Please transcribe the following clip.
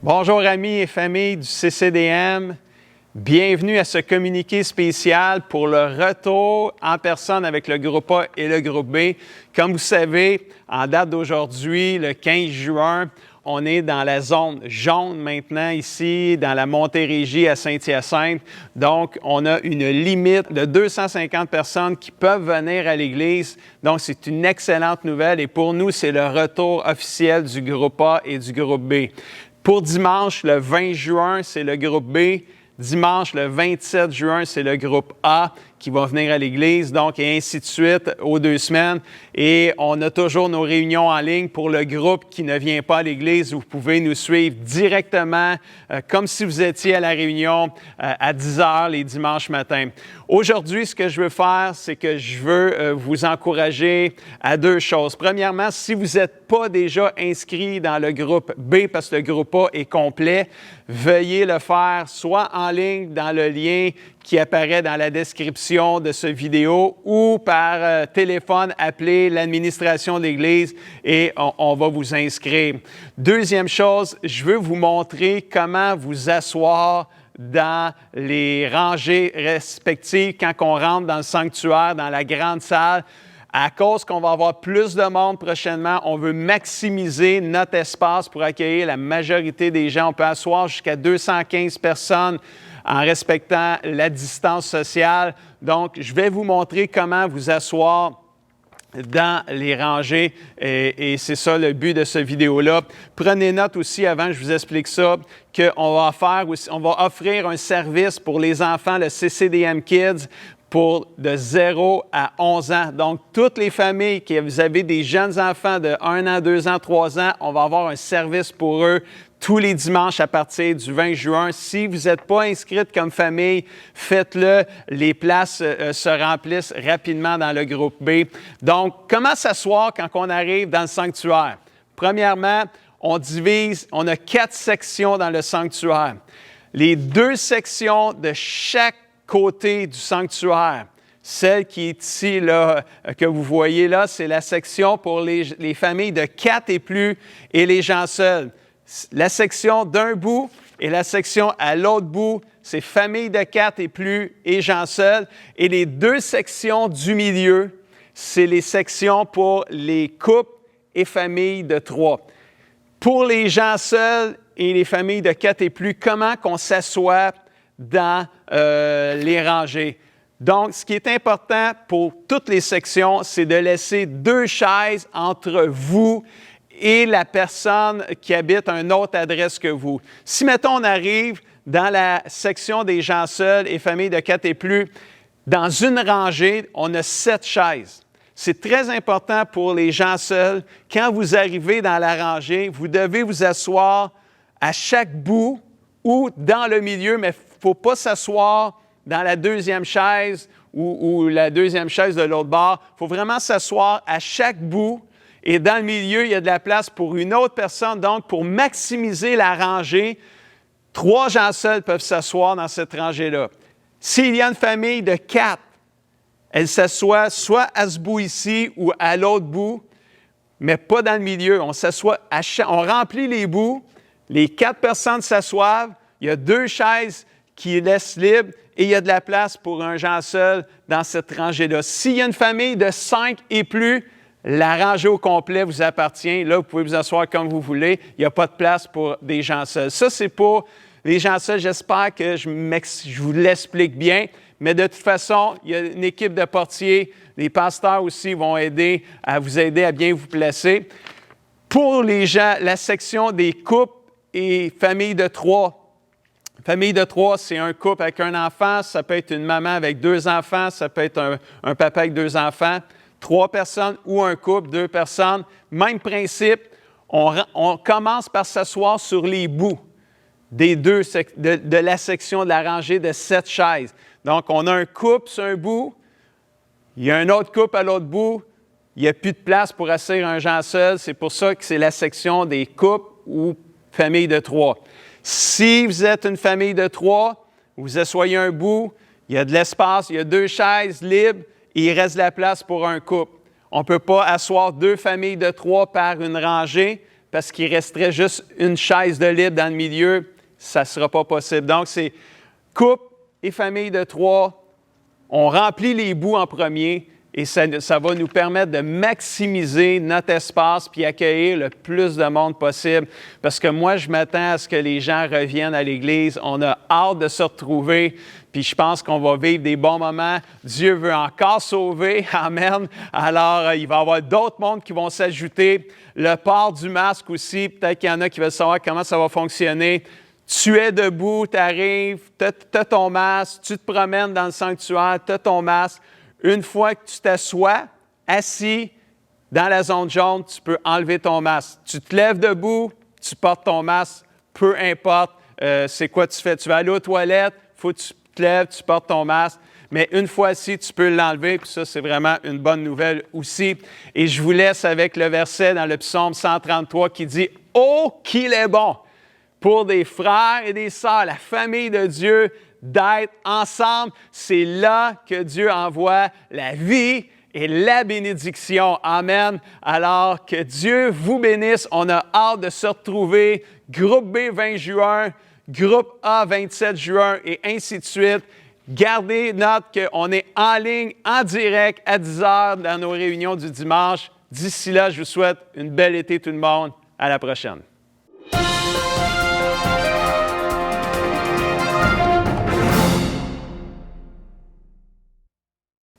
Bonjour amis et familles du CCDM. Bienvenue à ce communiqué spécial pour le retour en personne avec le groupe A et le groupe B. Comme vous savez, en date d'aujourd'hui, le 15 juin, on est dans la zone jaune maintenant ici, dans la Montérégie à Saint-Hyacinthe. Donc, on a une limite de 250 personnes qui peuvent venir à l'Église. Donc, c'est une excellente nouvelle et pour nous, c'est le retour officiel du groupe A et du groupe B. Pour dimanche, le 20 juin, c'est le groupe B. Dimanche, le 27 juin, c'est le groupe A qui va venir à l'Église, donc, et ainsi de suite, aux 2 semaines. Et on a toujours nos réunions en ligne pour le groupe qui ne vient pas à l'Église. Vous pouvez nous suivre directement, comme si vous étiez à la réunion à 10 heures les dimanches matins. Aujourd'hui, ce que je veux faire, c'est que je veux vous encourager à 2 choses. Premièrement, si vous n'êtes pas déjà inscrit dans le groupe B, parce que le groupe A est complet, veuillez le faire soit en ligne dans le lien qui apparaît dans la description de cette vidéo ou par téléphone, appelez l'administration de l'Église et on va vous inscrire. Deuxième chose, je veux vous montrer comment vous asseoir dans les rangées respectives quand on rentre dans le sanctuaire, dans la grande salle. À cause qu'on va avoir plus de monde prochainement, on veut maximiser notre espace pour accueillir la majorité des gens. On peut asseoir jusqu'à 215 personnes en respectant la distance sociale. Donc, je vais vous montrer comment vous asseoir dans les rangées et c'est ça le but de cette vidéo-là. Prenez note aussi, avant que je vous explique ça, qu'on va offrir un service pour les enfants, le CCDM Kids, pour de 0 à 11 ans. Donc, toutes les familles qui vous avez des jeunes enfants de 1 an, 2 ans, 3 ans, on va avoir un service pour eux tous les dimanches à partir du 20 juin. Si vous n'êtes pas inscrite comme famille, faites-le. Les places se remplissent rapidement dans le groupe B. Donc, comment s'asseoir quand on arrive dans le sanctuaire? Premièrement, on a 4 sections dans le sanctuaire. Les 2 sections de chaque côté du sanctuaire. Celle qui est ici, là, que vous voyez là, c'est la section pour les familles de 4 et plus et les gens seuls. La section d'un bout et la section à l'autre bout, c'est familles de 4 et plus et gens seuls. Et les 2 sections du milieu, c'est les sections pour les couples et familles de 3. Pour les gens seuls et les familles de 4 et plus, comment qu'on s'assoit dans les rangées. Donc, ce qui est important pour toutes les sections, c'est de laisser 2 chaises entre vous et la personne qui habite à une autre adresse que vous. Si, mettons, on arrive dans la section des gens seuls et familles de 4 et plus, dans une rangée, on a 7 chaises. C'est très important pour les gens seuls. Quand vous arrivez dans la rangée, vous devez vous asseoir à chaque bout ou dans le milieu, mais il ne faut pas s'asseoir dans la 2e chaise ou la 2e chaise de l'autre bord. Il faut vraiment s'asseoir à chaque bout et dans le milieu, il y a de la place pour une autre personne. Donc, pour maximiser la rangée, 3 gens seuls peuvent s'asseoir dans cette rangée-là. S'il y a une famille de 4, elle s'assoit soit à ce bout ici ou à l'autre bout, mais pas dans le milieu. On s'assoit on remplit les bouts, les 4 personnes s'assoivent, il y a 2 chaises qui laissent libre et il y a de la place pour un gens seul dans cette rangée-là. S'il y a une famille de 5 et plus, la rangée au complet vous appartient. Là, vous pouvez vous asseoir comme vous voulez. Il n'y a pas de place pour des gens seuls. Ça, c'est pour les gens seuls. J'espère que je vous l'explique bien. Mais de toute façon, il y a une équipe de portiers. Les pasteurs aussi vont vous aider à bien vous placer. Pour les gens, la section des couples et familles de 3. Famille de 3, c'est un couple avec un enfant. Ça peut être une maman avec 2 enfants. Ça peut être un papa avec 2 enfants. 3 personnes ou un couple, 2 personnes. Même principe, on commence par s'asseoir sur les bouts de la section de la rangée de 7 chaises. Donc, on a un couple sur un bout, il y a un autre couple à l'autre bout, il n'y a plus de place pour asseoir un gens seul. C'est pour ça que c'est la section des couples ou famille de 3. Si vous êtes une famille de 3, vous asseyez un bout, il y a de l'espace, il y a 2 chaises libres, et il reste de la place pour un couple. On ne peut pas asseoir 2 familles de 3 par une rangée parce qu'il resterait juste une chaise de libre dans le milieu, ça ne sera pas possible. Donc, c'est couple et famille de 3. On remplit les bouts en premier et ça va nous permettre de maximiser notre espace puis accueillir le plus de monde possible. Parce que moi, je m'attends à ce que les gens reviennent à l'Église. On a hâte de se retrouver. Puis je pense qu'on va vivre des bons moments. Dieu veut encore sauver. Amen. Alors, il va y avoir d'autres mondes qui vont s'ajouter. Le port du masque aussi, peut-être qu'il y en a qui veulent savoir comment ça va fonctionner. Tu es debout, tu arrives, tu as ton masque, tu te promènes dans le sanctuaire, tu as ton masque. Une fois que tu t'assois, assis dans la zone jaune, tu peux enlever ton masque. Tu te lèves debout, tu portes ton masque, peu importe c'est quoi tu fais. Tu vas aller aux toilettes, il faut que tu te lèves, tu portes ton masque. Mais une fois assis, tu peux l'enlever, puis ça, c'est vraiment une bonne nouvelle aussi. Et je vous laisse avec le verset dans le psaume 133 qui dit « Oh, qu'il est bon pour des frères et des sœurs, la famille de Dieu, d'être ensemble. » C'est là que Dieu envoie la vie et la bénédiction. Amen. Alors, que Dieu vous bénisse. On a hâte de se retrouver. Groupe B, 20 juin. Groupe A, 27 juin, et ainsi de suite. Gardez note qu'on est en ligne, en direct, à 10 heures dans nos réunions du dimanche. D'ici là, je vous souhaite une belle été tout le monde. À la prochaine.